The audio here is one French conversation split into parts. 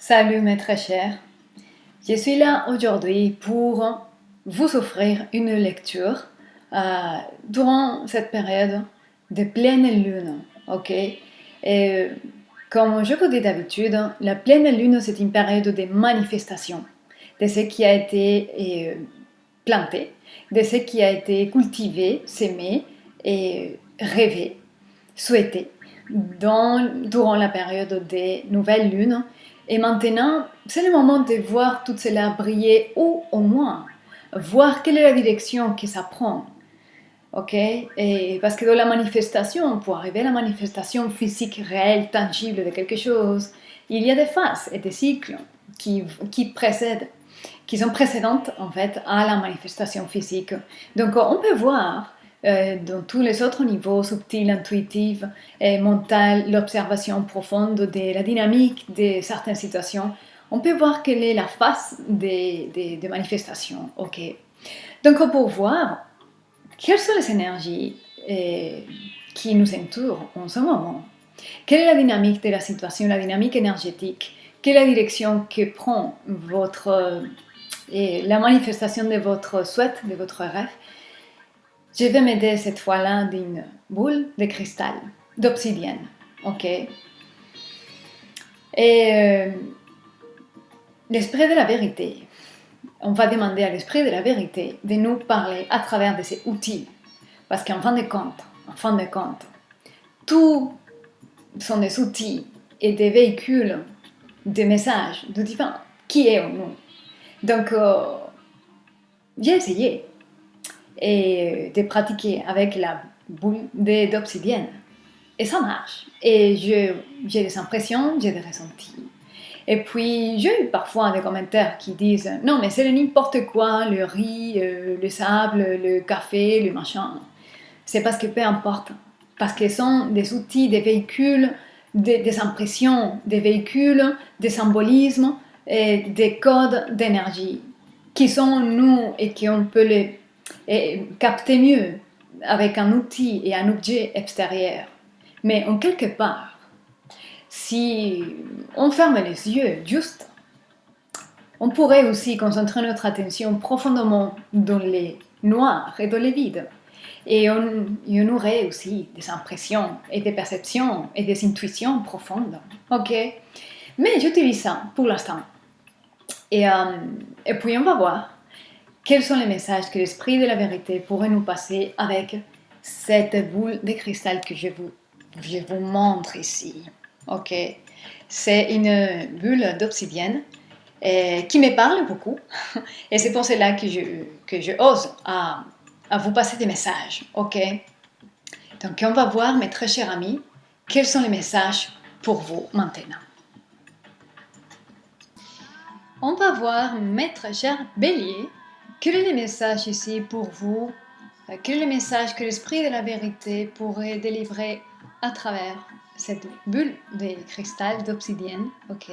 Salut mes très chers, je suis là aujourd'hui pour vous offrir une lecture durant cette période de pleine lune, ok? Et comme je vous dis d'habitude, la pleine lune c'est une période de manifestation de ce qui a été planté, de ce qui a été cultivé, sémé et rêvé, souhaité durant la période des nouvelles lunes. Et maintenant, c'est le moment de voir tout cela briller ou au moins voir quelle est la direction que ça prend. Ok? Et parce que dans la manifestation, pour arriver à la manifestation physique réelle, tangible de quelque chose, il y a des phases et des cycles qui précèdent, qui sont précédentes en fait à la manifestation physique. Donc on peut voir dans tous les autres niveaux, subtils, intuitifs, mental, l'observation profonde de la dynamique de certaines situations, on peut voir quelle est la phase des manifestations. Ok. Donc pour voir quelles sont les énergies qui nous entourent en ce moment, quelle est la dynamique de la situation, la dynamique énergétique, quelle est la direction que prend la manifestation de votre souhait, de votre rêve. Je vais m'aider cette fois-là d'une boule de cristal, d'obsidienne, ok? Et l'esprit de la vérité, on va demander à l'esprit de la vérité de nous parler à travers de ces outils. Parce qu'en fin de compte, tout sont des outils et des véhicules de messages du divin qui est en nous. Donc, j'ai essayé de pratiquer avec la boule d'obsidienne. Et ça marche. Et j'ai des impressions, j'ai des ressentis. Et puis, j'ai eu parfois des commentaires qui disent « Non, mais c'est n'importe quoi, le riz, le sable, le café, le machin. » C'est parce que peu importe. Parce que ce sont des outils, des véhicules, des impressions, des véhicules, des symbolismes, et des codes d'énergie qui sont nous et qu'on peut les capter mieux avec un outil et un objet extérieur. Mais en quelque part, si on ferme les yeux juste, on pourrait aussi concentrer notre attention profondément dans les noirs et dans les vides. Et on aurait aussi des impressions et des perceptions et des intuitions profondes. Ok? Mais j'utilise ça pour l'instant. Et puis on va voir quels sont les messages que l'esprit de la vérité pourrait nous passer avec cette boule de cristal que je vous montre ici. Ok? C'est une bulle d'obsidienne qui me parle beaucoup. Et c'est pour cela que je ose à vous passer des messages. Ok? Donc on va voir, mes très chers amis, quels sont les messages pour vous maintenant. On va voir, mes très chers béliers, quel est le message ici pour vous, quel est le message que l'esprit de la vérité pourrait délivrer à travers cette bulle de cristal d'obsidienne. Ok.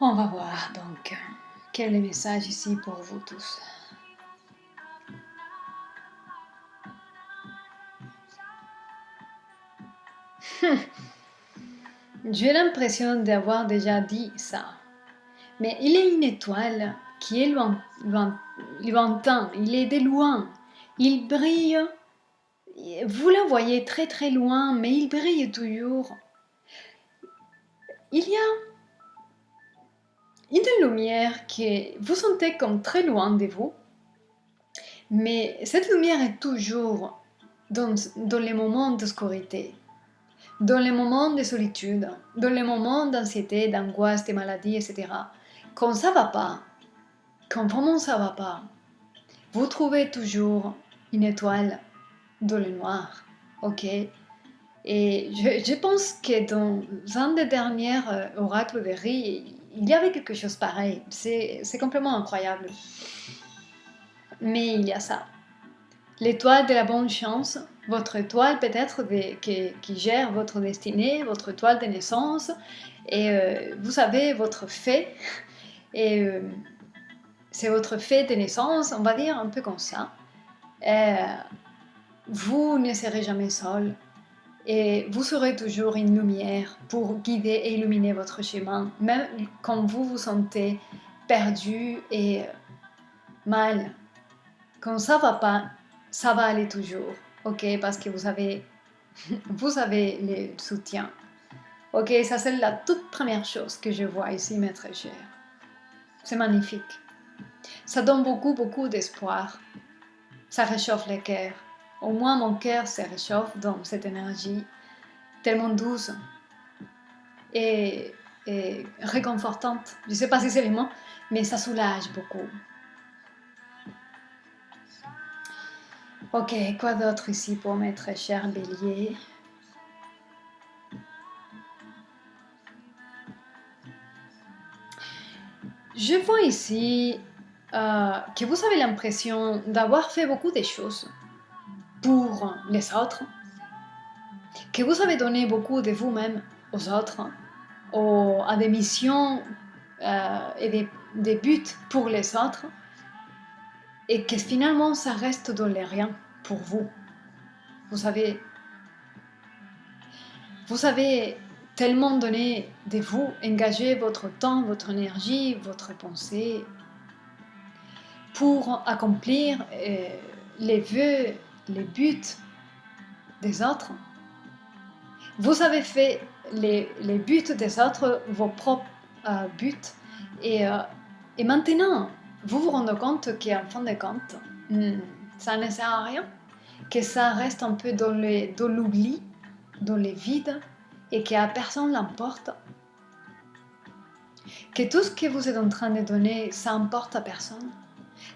On va voir donc quel est le message ici pour vous tous. J'ai l'impression d'avoir déjà dit ça. Mais il est une étoile qui est lointain, il est de loin. Il brille, vous la voyez très très loin, mais il brille toujours. Il y a une lumière que vous sentez comme très loin de vous, mais cette lumière est toujours dans les moments d'obscurité, dans les moments de solitude, dans les moments d'anxiété, d'angoisse, de maladie, etc. Quand ça va pas, quand vraiment ça va pas, vous trouvez toujours une étoile dans le noir, ok? Et je pense que dans un des derniers oracles de Ri, il y avait quelque chose pareil. C'est complètement incroyable. Mais il y a ça. L'étoile de la bonne chance, votre étoile peut-être qui gère votre destinée, votre étoile de naissance, et vous savez, votre fait, et c'est votre fait de naissance, on va dire un peu comme ça. Vous ne serez jamais seul. Et vous serez toujours une lumière pour guider et illuminer votre chemin, même quand vous vous sentez perdu et mal. Quand ça va pas, ça va aller toujours, ok? Parce que vous avez le soutien. Ok, ça c'est la toute première chose que je vois ici, mes très chers. C'est magnifique. Ça donne beaucoup, beaucoup d'espoir. Ça réchauffe le cœur. Au moins mon cœur se réchauffe dans cette énergie tellement douce et réconfortante. Je ne sais pas si c'est le mot, mais ça soulage beaucoup. Ok, quoi d'autre ici pour mes très chers béliers? Je vois ici que vous avez l'impression d'avoir fait beaucoup de choses pour les autres, que vous avez donné beaucoup de vous-même aux autres, à des missions et des buts pour les autres, et que finalement ça reste dans les rien pour vous. Vous avez tellement donné de vous, engagé votre temps, votre énergie, votre pensée pour accomplir les vœux, les buts des autres. Vous avez fait les buts des autres, vos propres buts, et maintenant, vous vous rendez compte qu'en fin de compte, ça ne sert à rien, que ça reste un peu dans l'oubli, dans les vides, et qu'à personne n'importe. Que tout ce que vous êtes en train de donner, ça importe à personne.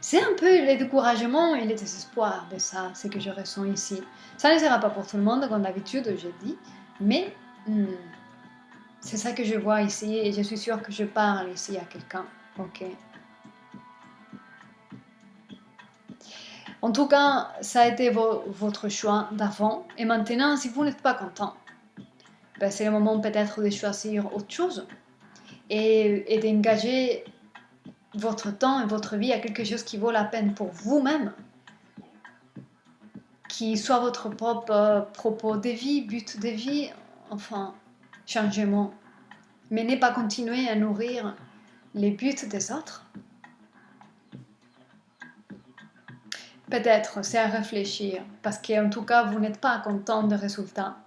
C'est un peu le découragement et le désespoir de ça, ce que je ressens ici. Ça ne sera pas pour tout le monde, comme d'habitude, je dis, mais c'est ça que je vois ici et je suis sûre que je parle ici à quelqu'un. Ok. En tout cas, ça a été votre choix d'avant et maintenant, si vous n'êtes pas content, ben c'est le moment peut-être de choisir autre chose et d'engager votre temps et votre vie à quelque chose qui vaut la peine pour vous-même, qui soit votre propre propos de vie, but de vie, enfin, changement. Mais ne pas continuer à nourrir les buts des autres. Peut-être, c'est à réfléchir, parce qu'en tout cas, vous n'êtes pas content des résultats.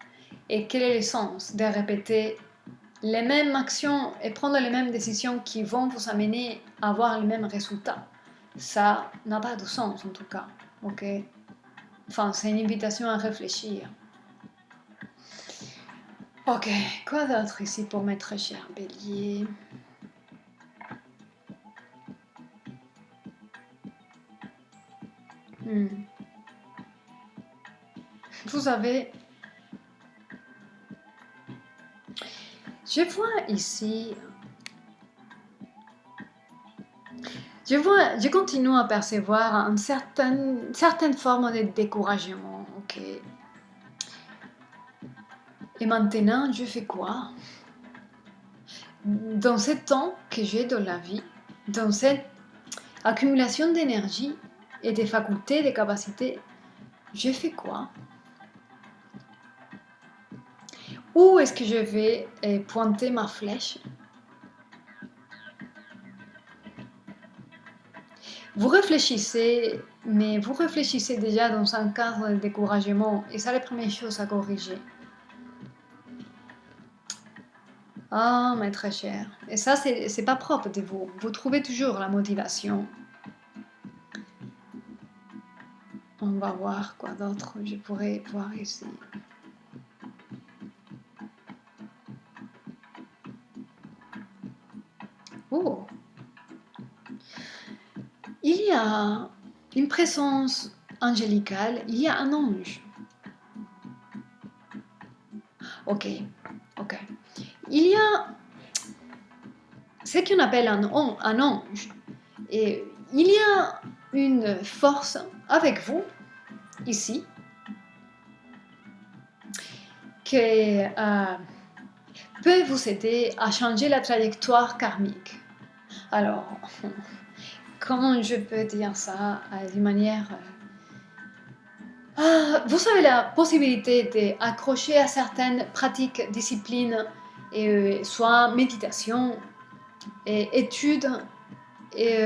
Et quel est le sens de répéter les mêmes actions et prendre les mêmes décisions qui vont vous amener à avoir les mêmes résultats? Ça n'a pas de sens, en tout cas. Ok? Enfin, c'est une invitation à réfléchir. Ok, quoi d'autre ici pour mes très chers béliers? Vous avez... Je vois ici... Je continue à percevoir une certaine forme de découragement, ok? Et maintenant, je fais quoi? Dans ce temps que j'ai dans la vie, dans cette accumulation d'énergie et de facultés, de capacités, je fais quoi? Où est-ce que je vais pointer ma flèche? Vous réfléchissez, mais vous réfléchissez déjà dans un cadre de découragement et c'est la première chose à corriger. Ah, mais très cher. Et ça, c'est pas propre de vous. Vous trouvez toujours la motivation. On va voir quoi d'autre je pourrais voir ici. Oh! Il y a une présence angélicale, il y a un ange. Ok. Il y a ce qu'on appelle un ange. Et il y a une force avec vous, ici, qui peut vous aider à changer la trajectoire karmique. Alors, comment je peux dire ça d'une manière Vous avez la possibilité d'accrocher à certaines pratiques, disciplines, soit méditation, et études, et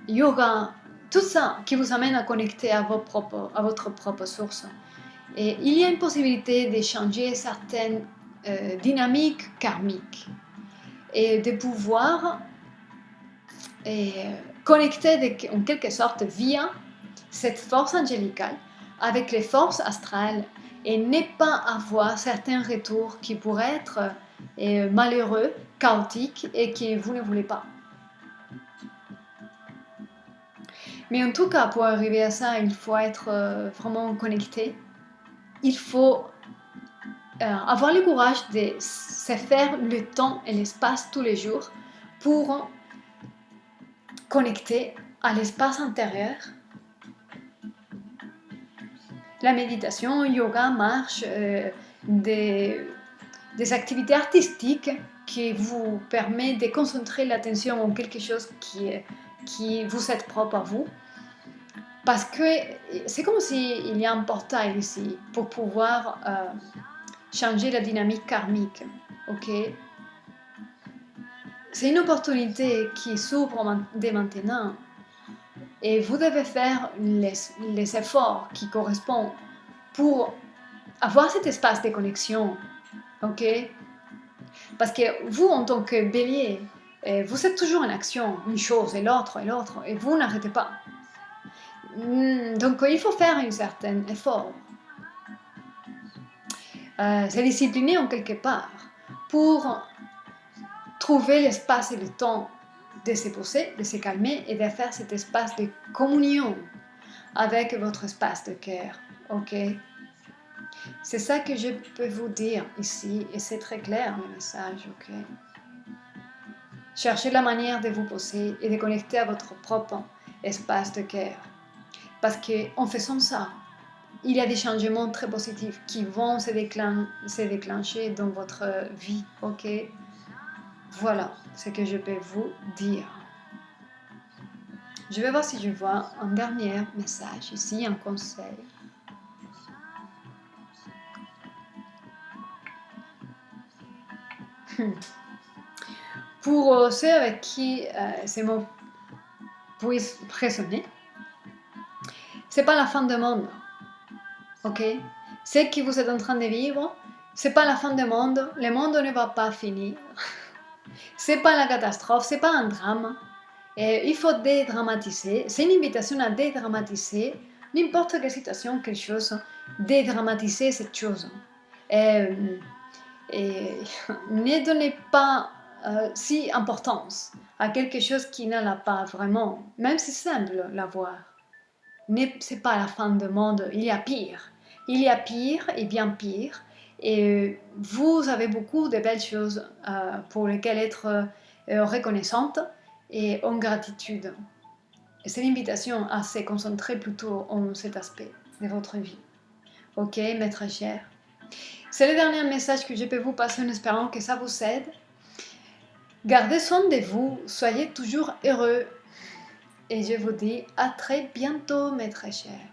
yoga, tout ça qui vous amène à connecter à votre propre source. Et il y a une possibilité de changer certaines dynamiques karmiques et de pouvoir connecter en quelque sorte via cette force angélicale avec les forces astrales et ne pas avoir certains retours qui pourraient être malheureux, chaotiques et que vous ne voulez pas. Mais en tout cas, pour arriver à ça, il faut être vraiment connecté. Il faut avoir le courage de se faire le temps et l'espace tous les jours pour connecter à l'espace intérieur. La méditation, yoga, marche, des activités artistiques qui vous permettent de concentrer l'attention en quelque chose qui vous est propre à vous. Parce que c'est comme s'il y a un portail ici pour pouvoir changer la dynamique karmique. Ok? C'est une opportunité qui s'ouvre dès maintenant. Et vous devez faire les efforts qui correspondent pour avoir cet espace de connexion. Ok? Parce que vous, en tant que bélier, vous êtes toujours en action, une chose et l'autre, et vous n'arrêtez pas. Donc il faut faire un certain effort. C'est discipliné en quelque part pour trouver l'espace et le temps de se poser, de se calmer et de faire cet espace de communion avec votre espace de cœur. Ok? C'est ça que je peux vous dire ici et c'est très clair le message. Ok? Cherchez la manière de vous poser et de connecter à votre propre espace de cœur. Parce qu'en faisant ça, il y a des changements très positifs qui vont se déclencher dans votre vie. Ok? Voilà ce que je peux vous dire. Je vais voir si je vois un dernier message ici, un conseil. Pour ceux avec qui ces mots puissent résonner, c'est pas la fin du monde. Ok? Ce que vous êtes en train de vivre, c'est pas la fin du monde. Le monde ne va pas finir. C'est pas la catastrophe, c'est pas un drame. Et il faut dédramatiser. C'est une invitation à dédramatiser n'importe quelle situation, quelque chose. Dédramatiser cette chose. Et ne donnez pas si importance à quelque chose qui ne l'a pas vraiment, même si c'est simple l'avoir. C'est pas la fin du monde, il y a pire. Il y a pire et bien pire. Et vous avez beaucoup de belles choses pour lesquelles être reconnaissante et en gratitude. Et c'est l'invitation à se concentrer plutôt en cet aspect de votre vie. Ok, mes très chers. C'est le dernier message que je peux vous passer en espérant que ça vous aide. Gardez soin de vous, soyez toujours heureux. Et je vous dis à très bientôt, mes très chers.